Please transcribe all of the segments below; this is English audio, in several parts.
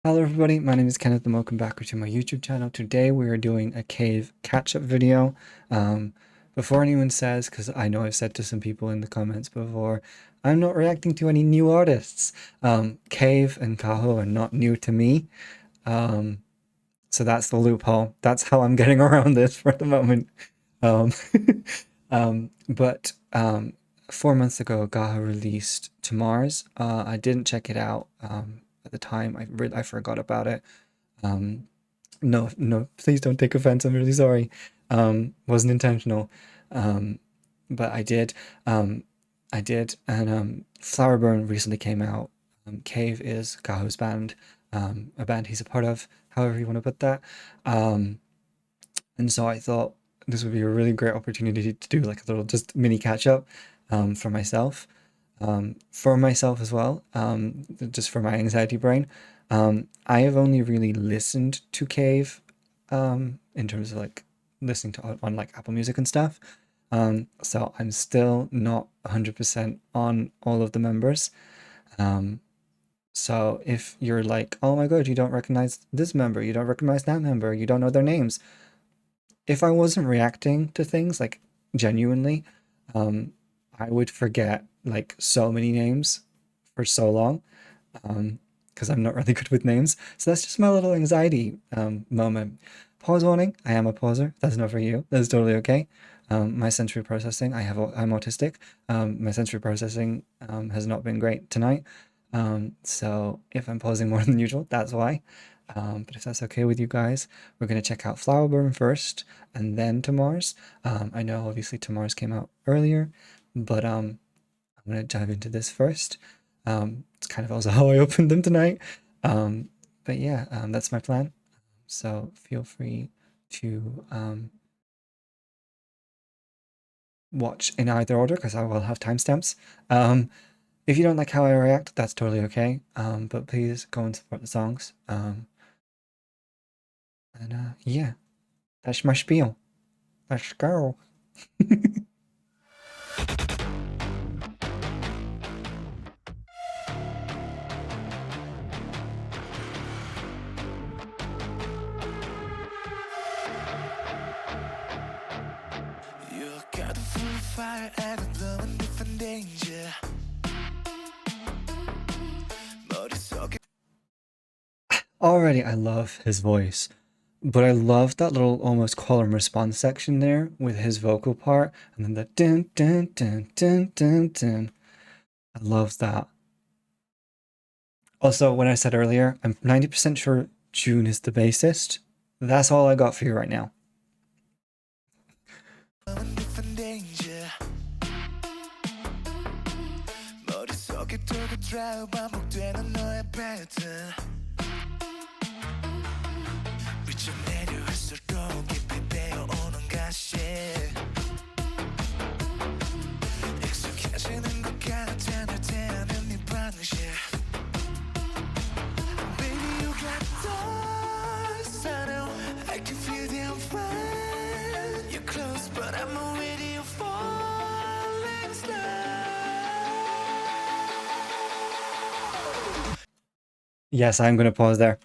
Hello everybody, my name is Kenneth and welcome back to my YouTube channel. Today we are doing a Cave catch-up video. Before anyone says, because I know I've said to some people in the comments before, I'm not reacting to any new artists. Cave and Gaho are not new to me, um, so that's the loophole. That's how I'm getting around this for the moment. Um, but 4 months ago, Gaho released To Mars. I didn't check it out at the time. I forgot about it. Um, no, no, please don't take offense. I'm really sorry. Wasn't intentional. Um, but I did. Um, I did. And Flowerburn recently came out. Cave is Gaho's band, a band he's a part of, however you want to put that. Um, and so I thought this would be a really great opportunity to do like a little just mini catch up for myself as well, just for my anxiety brain. I have only really listened to Cave in terms of like listening to on like Apple Music and stuff. So I'm still not 100% on all of the members. Um, so if you're like, oh my God, you don't recognize this member, you don't recognize that member, you don't know their names, if I wasn't reacting to things like genuinely, um, I would forget like so many names for so long, because I'm not really good with names. So that's just my little anxiety moment. Pause warning, I am a pauser. That's not for you. That's totally okay. My sensory processing, I'm autistic. My sensory processing has not been great tonight. So if I'm pausing more than usual, that's why. But if that's okay with you guys, we're going to check out Flowerburn first and then To Mars. I know obviously To Mars came out earlier, but I'm going to dive into this first. It's kind of also how I opened them tonight. But yeah, that's my plan. So feel free to watch in either order because I will have timestamps. If you don't like how I react, that's totally okay. But please go and support the songs. And yeah, that's my spiel. Let's go. You got a full fire and a blowing different danger. 머릿속에 Already, I love his voice, but I love that little almost call and response section there with his vocal part, and then the dun dun dun dun dun dun. I love that. Also, when I said earlier, I'm 90% sure June is the bassist. That's all I got for you right now. blowing different danger. 머릿속에 돌고 돌아 반복되는 너의 패턴. 빛을 내려갈수록 깊이 배어오는 가시. 익숙해지는 것 같아 널 대하는 네 방식. Baby, you got thoughts. I know I can feel them when you're close, but I'm already falling slow. Yes, I'm going to pause there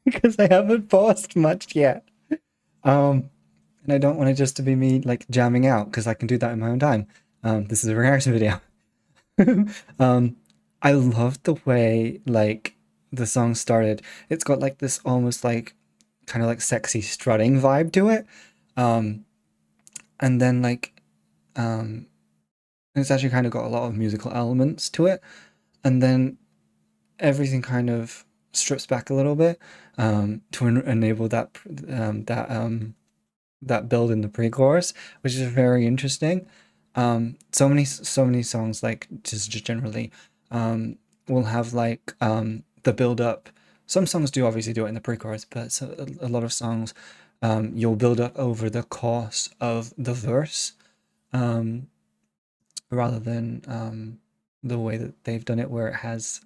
because I haven't paused much yet. And I don't want it just to be me like jamming out because I can do that in my own time. This is a reaction video. um, I love the way like the song started. It's got like this almost like kind of like sexy strutting vibe to it. Um, and then like um, it's actually kind of got a lot of musical elements to it. And then everything kind of strips back a little bit to enable that build in the pre-chorus, which is very interesting. So many songs like just generally will have like the build up. Some songs do obviously do it in the pre-chorus, but so a lot of songs you'll build up over the course of the verse um, rather than the way that they've done it, where it has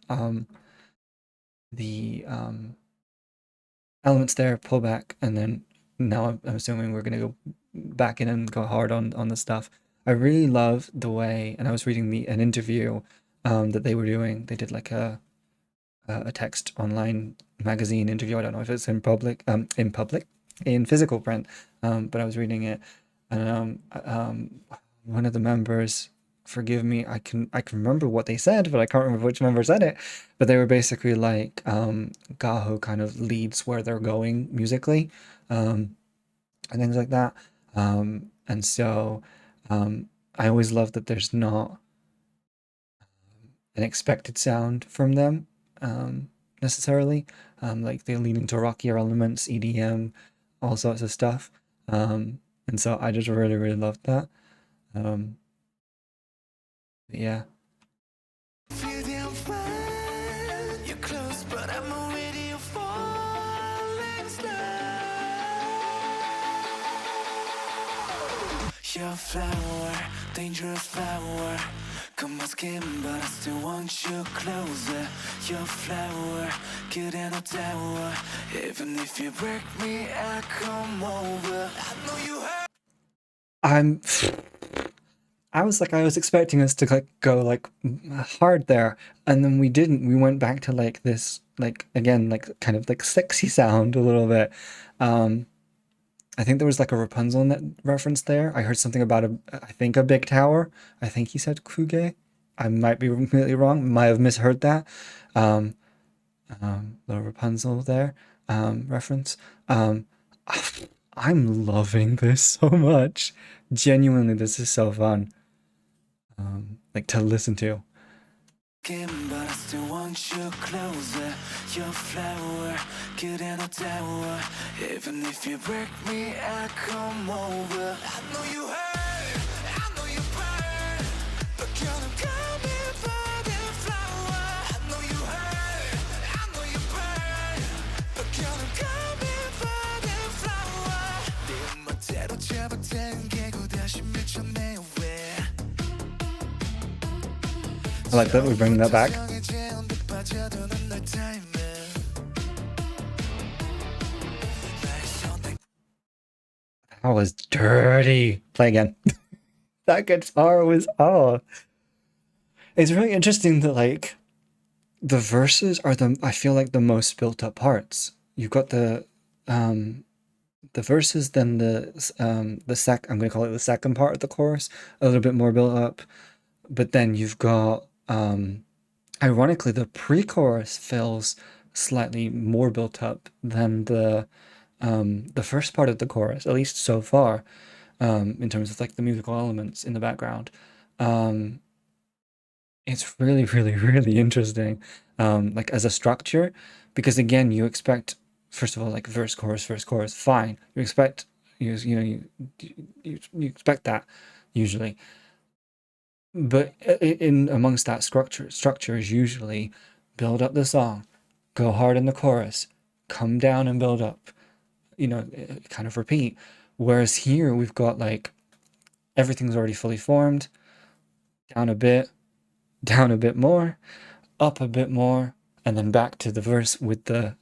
the elements there, pull back, and then now I'm assuming we're gonna go back in and go hard on the stuff. I really love the way, and I was reading an interview that they were doing. They did like a text online magazine interview. I don't know if it's in public, in physical print, but I was reading it, and one of the members, forgive me, I can remember what they said, but I can't remember which member said it. But they were basically like, Gaho kind of leads where they're going musically, and things like that. And so I always love that there's not an expected sound from them, necessarily. Like they lean into rockier elements, EDM, all sorts of stuff. And so I just really, really loved that. Um, yeah. Feel damn fine. You're close, but I'm already falling slow. You're a flower, dangerous flower. Come my skin, but I still want you closer. You're a flower, good and a tower. Even if you break me, I come over. I know you hurt. I'm I was expecting us to like go like hard there, and then we didn't. We went back to like this, like again, like kind of like sexy sound a little bit. Um, I think there was like a Rapunzel net reference there. I heard something about I think a big tower. I think he said Kuge. I might be completely wrong. Might have misheard that. Um, the Rapunzel there, reference. I'm loving this so much. Genuinely, this is so fun. Like to listen to. But I still want you closer. You're a flower, good and a tower. Even if you break me, I come over. I know you hurt, I know you burn, but gonna come here for the flower. I know you hurt, I know you burn, but gonna come here for the flower. 네 멋대로 잡아댄 개고 다시 밀쳐내 왜. I like that we're bringing that back. That was dirty. Play again. That guitar was it's really interesting that like the verses are I feel like the most built up parts. You've got the verses, then I'm gonna call it the second part of the chorus, a little bit more built up, but then you've got ironically the pre-chorus feels slightly more built up than the first part of the chorus, at least so far, in terms of like the musical elements in the background. It's really, really, really interesting, like as a structure, because again, you expect, first of all, like verse, chorus, fine. You expect, you expect that usually, but in amongst that structure is usually build up the song, go hard in the chorus, come down and build up, kind of repeat. Whereas here we've got like everything's already fully formed, down a bit more, up a bit more, and then back to the verse with the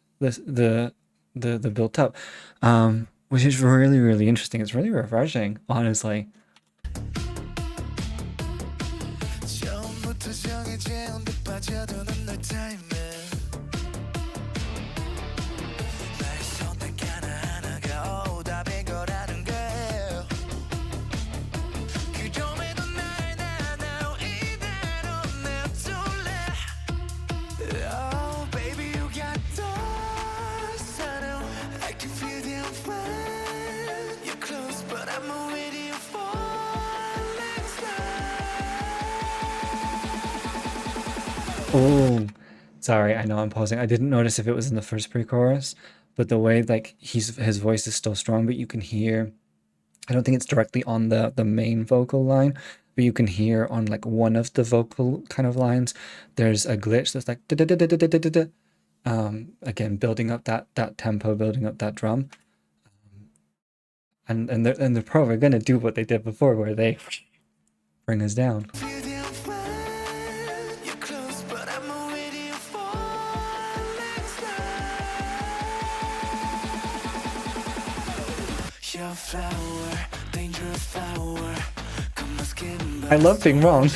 built up, which is really, really interesting. It's really refreshing, honestly. Oh, sorry. I know I'm pausing. I didn't notice if it was in the first pre-chorus, but the way like his voice is still strong, but you can hear. I don't think it's directly on the main vocal line, but you can hear on like one of the vocal kind of lines, there's a glitch that's like da da da da da da da da. Again, building up that tempo, building up that drum, and they're probably gonna do what they did before, where they bring us down. I love being wrong.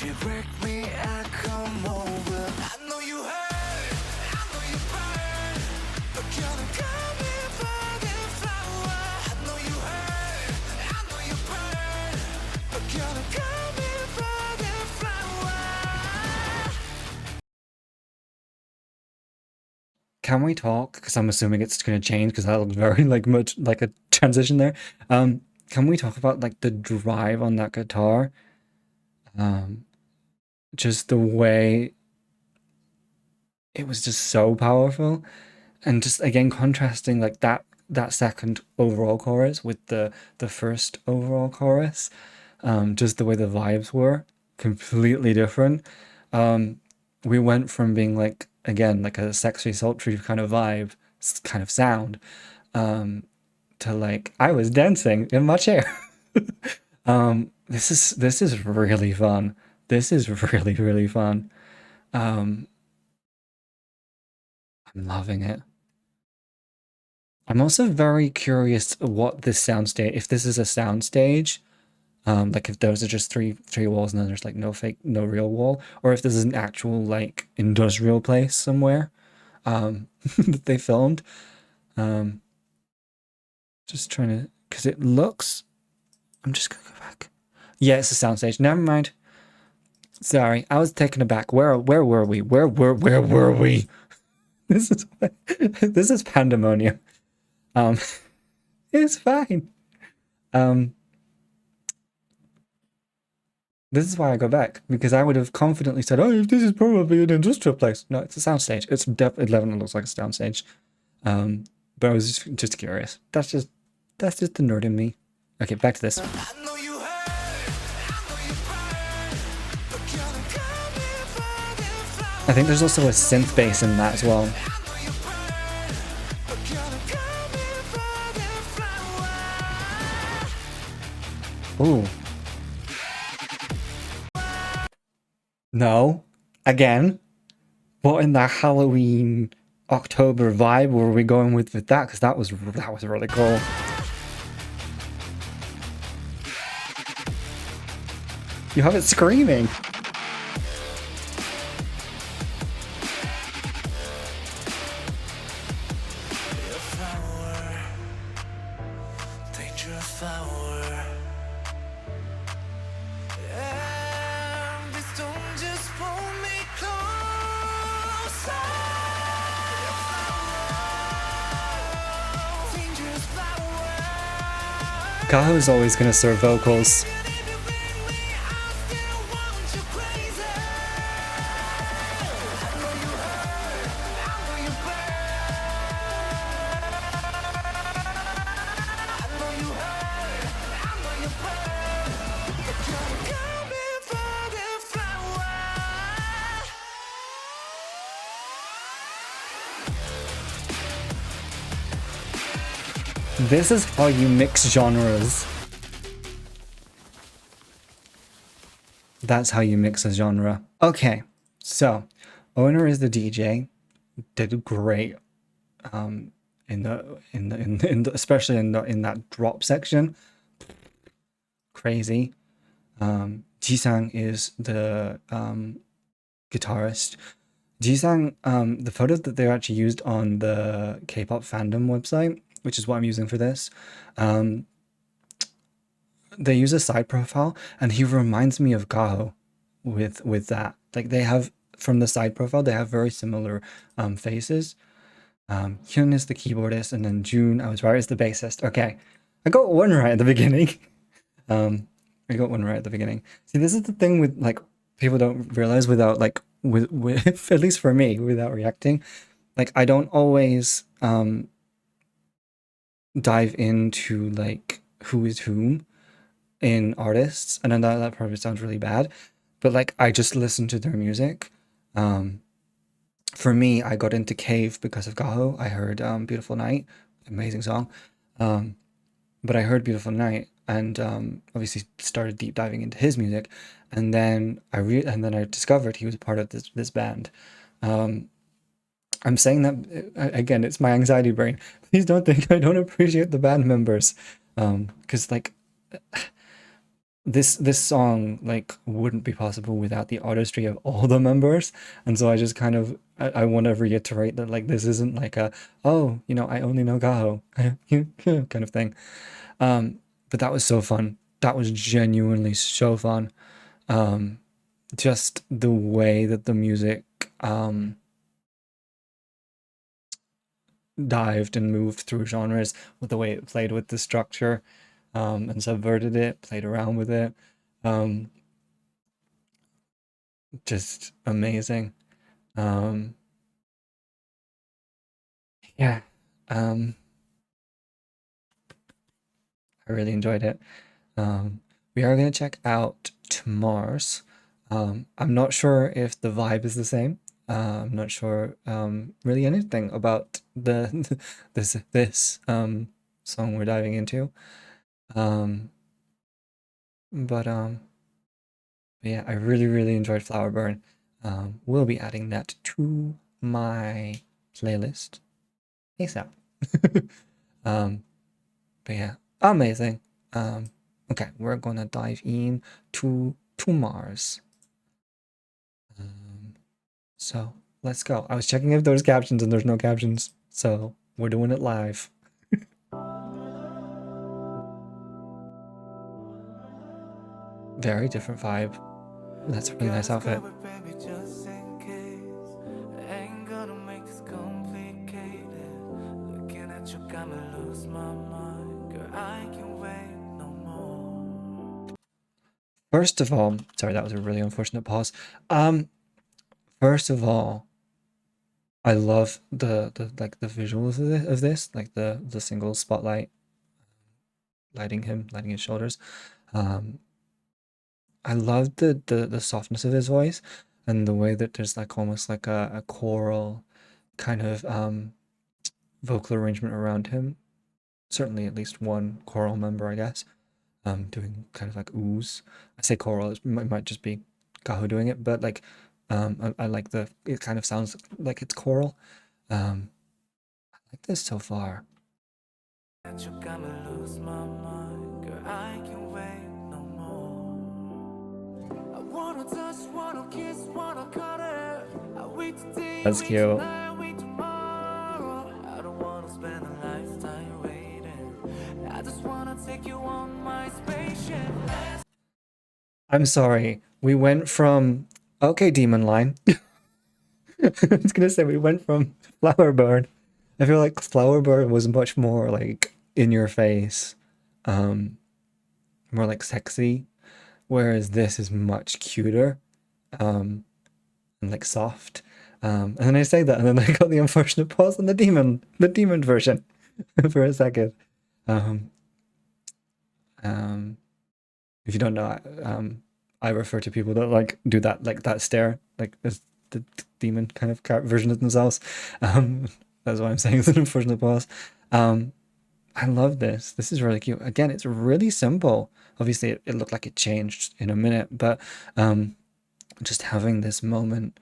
if you break me, I come over. I know you hurt, I know you burn, but gonna call me fucking flower. I know you hurt, I know you burn, but gonna call me fucking flower. Can we talk? Because I'm assuming it's going to change because that looks very like much like a transition there. Can we talk about like the drive on that guitar? Um, just the way it was just so powerful, and just again contrasting like that second overall chorus with the first overall chorus. Just the way the vibes were completely different. We went from being like again like a sexy sultry kind of vibe, kind of sound, to like I was dancing in my chair. This is really fun. This is really fun. Um, I'm loving it. I'm also very curious what this soundstage, if this is a soundstage, like if those are just three walls and then there's like no real wall, or if this is an actual like industrial place somewhere, that they filmed. Um, just trying to, because it looks. I'm just gonna go back. Yeah, it's a soundstage. Never mind. Sorry, I was taken aback. Where were we? Where were we? This is this is pandemonium. Um, it's fine. Um, this is why I go back, because I would have confidently said, "Oh, this is probably an industrial place." No, it's a soundstage. It's definitely 11. Looks like a soundstage. But I was just curious. That's just the nerd in me. Okay, back to this. I know you hurt, I know you burn, but gonna call me fucking flower. I think there's also a synth bass in that as well. I know you burn, but gonna call me fucking flower. Ooh. No. Again. What in the Halloween October vibe were we going with that? Because that was really cool. You have it screaming. A flower, dangerous flower. And this don't just pull me closer. A flower, dangerous flower. Gaho is always going to serve vocals. Even if you bring me, I still want you crazy. I know you hurt, I know you burn. I know you hurt, I know you burn. But you're coming for the flower. This is how you mix genres. That's how you mix a genre. Okay, so Owner is the DJ. Did great. In the especially in that drop section. Crazy. Jisang is the guitarist. Jisang, the photo that they actually used on the K-pop fandom website, which is what I'm using for this, they use a side profile, and he reminds me of Gaho with that. Like they have from the side profile, they have very similar faces. Hyun is the keyboardist, and then June, I was right, is the bassist. Okay, I got one right at the beginning. I got one right at the beginning. See, this is the thing with like people don't realize without like with at least for me without reacting. Like I don't always dive into like who is whom in artists, and I know that probably sounds really bad, but like I just listen to their music. For me, I got into Cave because of Gaho. I heard Beautiful Night, amazing song. But I heard Beautiful Night and obviously started deep diving into his music, and then I discovered he was part of this band. I'm saying that again, it's my anxiety brain. Please don't think I don't appreciate the band members, because like this song like wouldn't be possible without the artistry of all the members, and so I just kind of I want to reiterate that like this isn't like a, oh, I only know Gaho kind of thing. But that was so fun. That was genuinely so fun. Just the way that the music um dived and moved through genres, with the way it played with the structure, and subverted it, played around with it. Um, just amazing. Um, yeah, um, I really enjoyed it. We are going to check out To Mars. I'm not sure if the vibe is the same. I'm not sure really anything about the this song we're diving into. Um, but yeah, I really really enjoyed Flowerburn. We'll be adding that to my playlist ASAP. um, but yeah, amazing. Okay, we're gonna dive in to Mars. Um, so let's go. I was checking if there's captions and there's no captions, so we're doing it live. Very different vibe. That's a really nice Gotta outfit. scrub it, baby, just in case. Ain't gonna make this complicated. Looking at you got me lose my mind. Girl, I can't wait no more. First of all, sorry, that was a really unfortunate pause. Um, First of all, I love the like the visuals of this, like the single spotlight lighting him, lighting his shoulders. Um, I love the softness of his voice and the way that there's like almost like a choral kind of vocal arrangement around him. Certainly at least one choral member, I guess, doing kind of like oohs. I say choral, it might just be Gaho doing it, but like I like it kind of sounds like it's choral. I like this so far. That you got me lose my mind. Girl, I can't wait no more. I wanna touch, wanna kiss, wanna cuddle. I wait today, That's wait cute. tonight, wait tomorrow. I don't wanna spend a lifetime waiting. I just wanna take you on my spaceship. I'm sorry. We went from okay, Demon Line. I was gonna say we went from Flowerburn. I feel like Flowerburn was much more like in your face, um, more like sexy, whereas this is much cuter, um, and like soft. And then I say that, and then I got the unfortunate pause on the demon version, for a second. Um, um, if you don't know, I refer to people that like do that, like that stare, like as the demon kind of version of themselves. Um, that's why I'm saying it's an unfortunate pause. Um, I love this. This is really cute. Again, it's really simple. Obviously, it looked like it changed in a minute, but just having this moment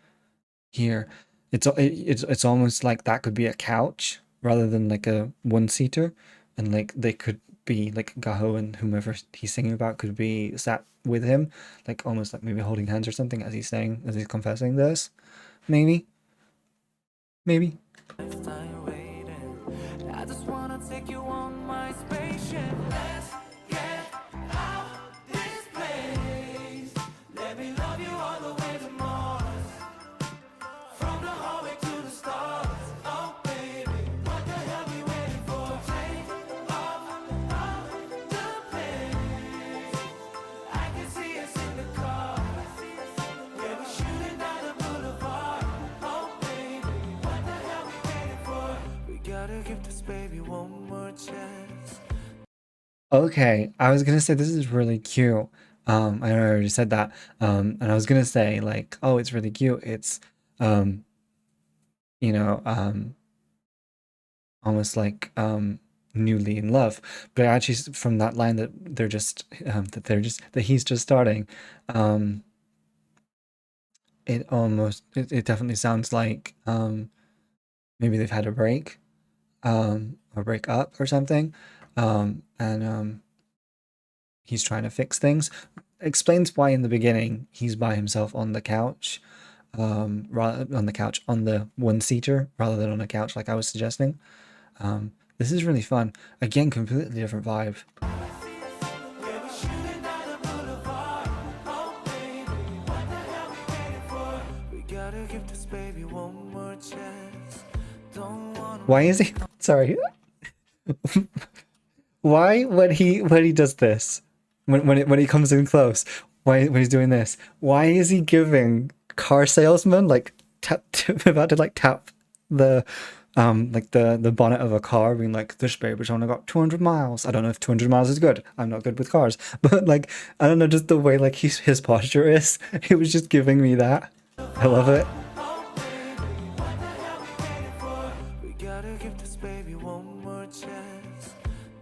here, it's almost like that could be a couch rather than like a one seater, and like they could be like Gaho and whomever he's singing about could be sat with him, like almost like maybe holding hands or something as he's confessing this. Maybe, maybe. Lifetime waiting. I just wanna take you on my spaceship. Let's get out this place. Let me love you all the way to Mars. From the hallway to the stars. Oh baby, what the hell we waiting for? Take off the plane. I can see us in the car. Yeah, we're shooting down the boulevard. Oh baby, what the hell we waiting for? We gotta give this baby one more chance. Okay, I was gonna say this is really cute. I know I already said that. And I was gonna say like, oh, it's really cute. It's um, you know, almost like newly in love. But actually, from that line that that he's just starting, um, it definitely sounds like maybe they've had a break, or break up or something, and he's trying to fix things. Explains why in the beginning he's by himself on the couch, rather on the couch on the one seater rather than on a couch like I was suggesting. This is really fun. Again, completely different vibe. Why is he? Sorry. Why when he does this, when he comes in close, why when he's doing this, why is he giving car salesman like about to like tap the like the bonnet of a car, being like, this baby's only got 200 miles. I don't know if 200 miles is good. I'm not good with cars, but like I don't know, just the way like his posture is. It was just giving me that. I love it. We gotta give this baby one more chance.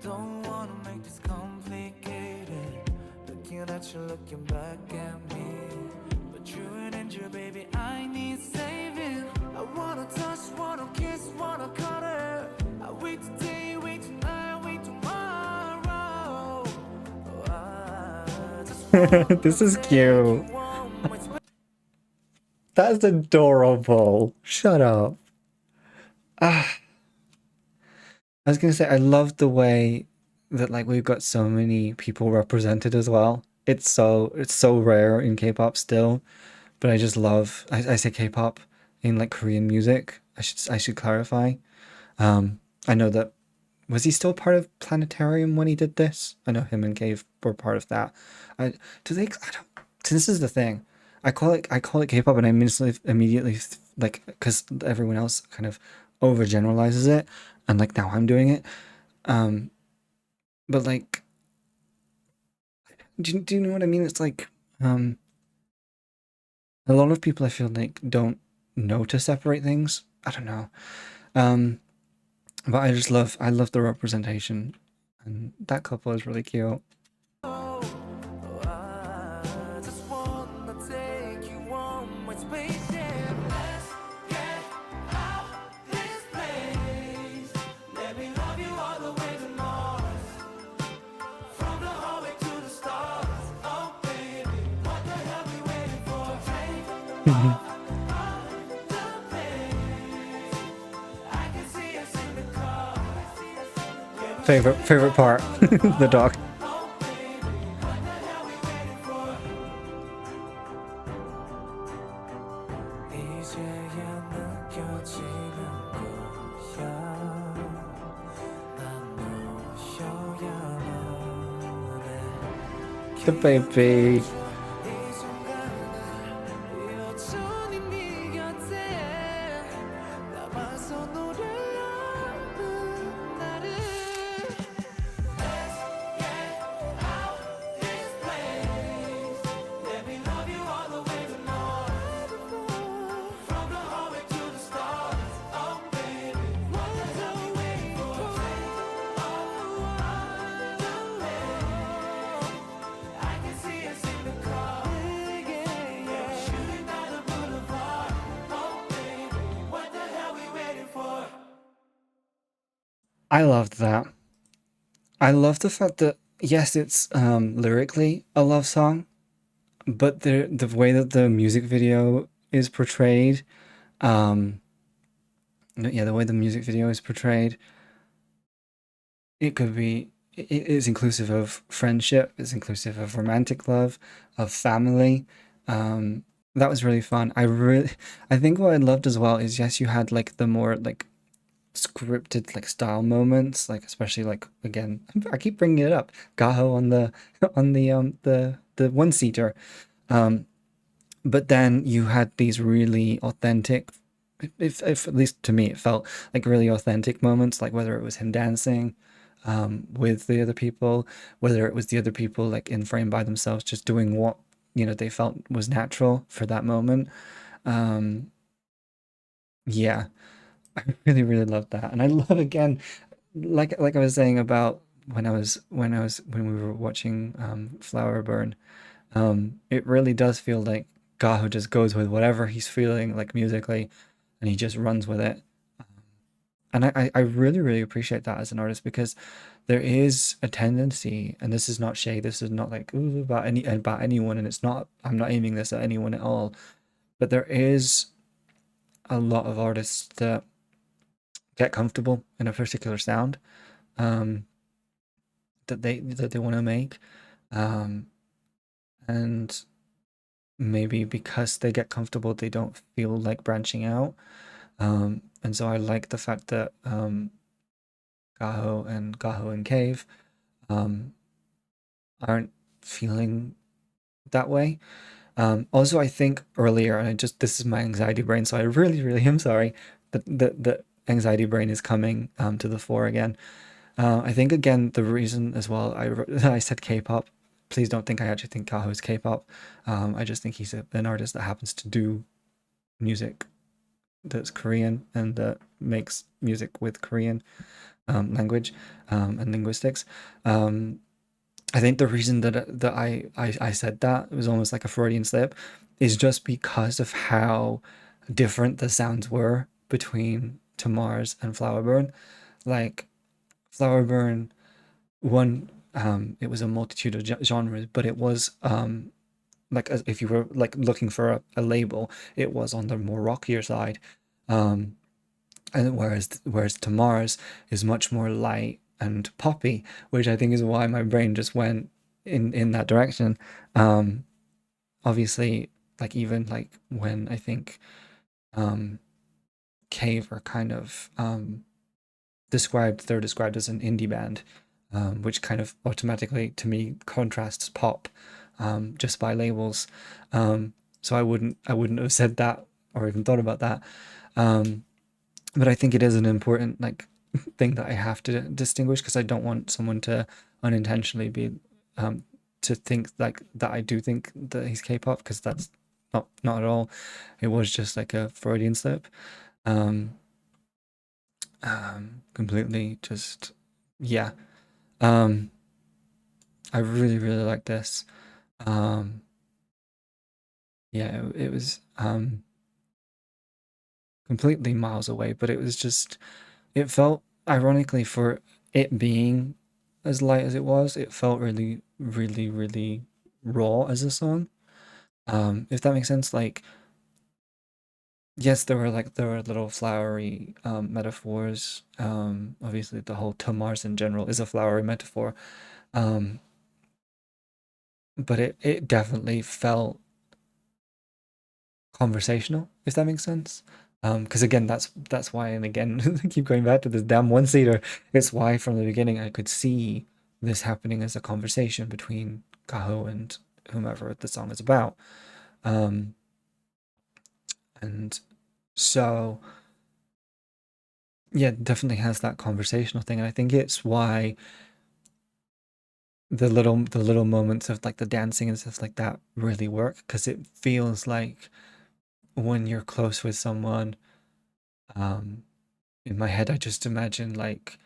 Don't wanna make this complicated. Looking at you, looking back at me. But you're an angel, baby, I need saving. I wanna touch, wanna kiss, wanna cuddle. I wait today, wait tonight, wait tomorrow. Oh, I just wanna This is take cute. you home. That's adorable. Shut up. I was gonna say I love the way that like we've got so many people represented as well. It's so rare in K-pop still, but I just love I say K-pop in like Korean music. I should clarify. I know that was he still part of Planetarium when he did this? I know him and Cave were part of that. I do they I don't so this is the thing. I call it K-pop and I immediately like because everyone else kind of overgeneralizes it and like now I'm doing it. Um but like do you know what I mean? It's like a lot of people I feel like don't know to separate things. I don't know. Um but I love the representation and that couple is really cute. Oh, I just wanna take you on my spaceship. Let's get out this place. Let me love you all the way to Mars. From the hallway to the stars. Oh baby, what the hell we waiting for? Take off the pace. I can see us in the car. Favorite part, the dog. 이제야 느껴지는 거야. 난 너여야만 해. The baby. 이 순간을 여전히 네 곁에 남아서 노래하는 나를. Let's get out this place. Let me love you all the way to Mars. From the hallway to the stars. Oh baby, what the hell we waiting for? Take off the pace. I can see us in the car. Shooting down the boulevard. Oh baby, what the hell we waiting for? I loved that. I love the fact that yes, it's lyrically a love song, but the way that the music video is portrayed, um yeah, the way the music video is portrayed, it could be it is inclusive of friendship, it's inclusive of romantic love, of family. That was really fun. I think what I loved as well is yes, you had like the more like scripted like style moments, like especially like again, I keep bringing it up. Gaho on the on the one seater. Um, but then you had these really authentic, if at least to me it felt like really authentic moments, like whether it was him dancing with the other people, whether it was the other people like in frame by themselves, just doing what they felt was natural for that moment. Um, yeah, I really love that, and I love again, like I was saying about when we were watching Flowerburn. It really does feel like Gaho just goes with whatever he's feeling like musically, and he just runs with it. and I really, really appreciate that as an artist because there is a tendency, and this is not shade, this is not like ooh, about anyone, and it's not, I'm not aiming this at anyone at all, but there is a lot of artists that get comfortable in a particular sound um, that they want to make, um, and maybe because they get comfortable, they don't feel like branching out. And so I like the fact that Gaho and Cave um, aren't feeling that way. Also, I think earlier, and I just this is my anxiety brain, so I really, really am sorry that the anxiety brain is coming to the fore again. I think again the reason as well I said K-pop. Please don't think I actually think Gaho is K-pop. I just think he's an artist that happens to do music that's Korean and that makes music with Korean language and linguistics. Um, I think the reason that I said that, it was almost like a Freudian slip, is just because of how different the sounds were between To Mars and Flowerburn. Like Flowerburn, one, it was a multitude of genres, but it was like if you were like looking for a label, it was on the more rockier side. Um, and whereas To Mars is much more light and poppy, which I think is why my brain just went in that direction. Um, Obviously, like even like when I think um, Cave are kind of they're described as an indie band, which kind of automatically to me contrasts pop just by labels. So I wouldn't have said that or even thought about that. Um, but I think it is an important like thing that I have to distinguish because I don't want someone to unintentionally be um, to think like that I do think that he's K-pop because that's not at all. It was just like a Freudian slip. Um, Completely just yeah. Um, I really really like this. Um, yeah, it was completely miles away, but it was just it felt ironically for it being as light as it was, it felt really, really, really raw as a song. If that makes sense. Like, yes, there were little flowery metaphors. Obviously the whole to Mars in general is a flowery metaphor. Um, but it definitely felt conversational, if that makes sense. Because again, that's why, and again, I keep going back to this damn one seater. It's why from the beginning I could see this happening as a conversation between Gaho and whomever the song is about. Um, and so yeah, it definitely has that conversational thing, and I think it's why the little moments of like the dancing and stuff like that really work because it feels like when you're close with someone. Um, in my head, I just imagine like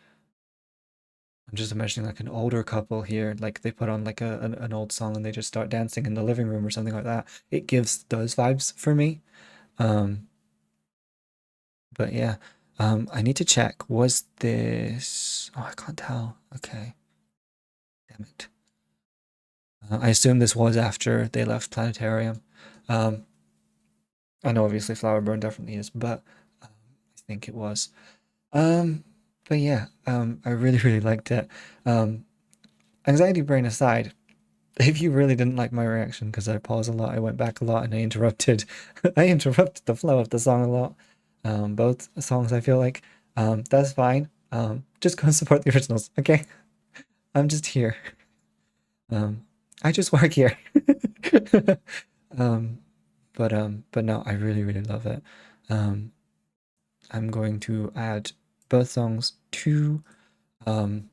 I'm just imagining like an older couple here, like they put on like an old song and they just start dancing in the living room or something like that. It gives those vibes for me. Um, but yeah, I need to check. Was this? Oh, I can't tell. Okay, damn it. I assume this was after they left Planetarium. Um, I know obviously Flowerburn definitely is, but I think it was. Um, but yeah, I really really liked it. Um, Anxiety brain aside, if you really didn't like my reaction because I paused a lot, I went back a lot, and I interrupted, I interrupted the flow of the song a lot. Both songs, I feel like, that's fine. Just go support the originals, okay? I'm just here. Um, I just work here. um, but no, I really, really love it. Um, I'm going to add both songs to um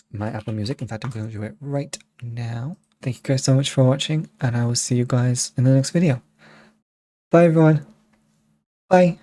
my Apple Music. In fact, I'm going to do it right now. Thank you guys so much for watching, and I will see you guys in the next video. Bye, everyone. Bye.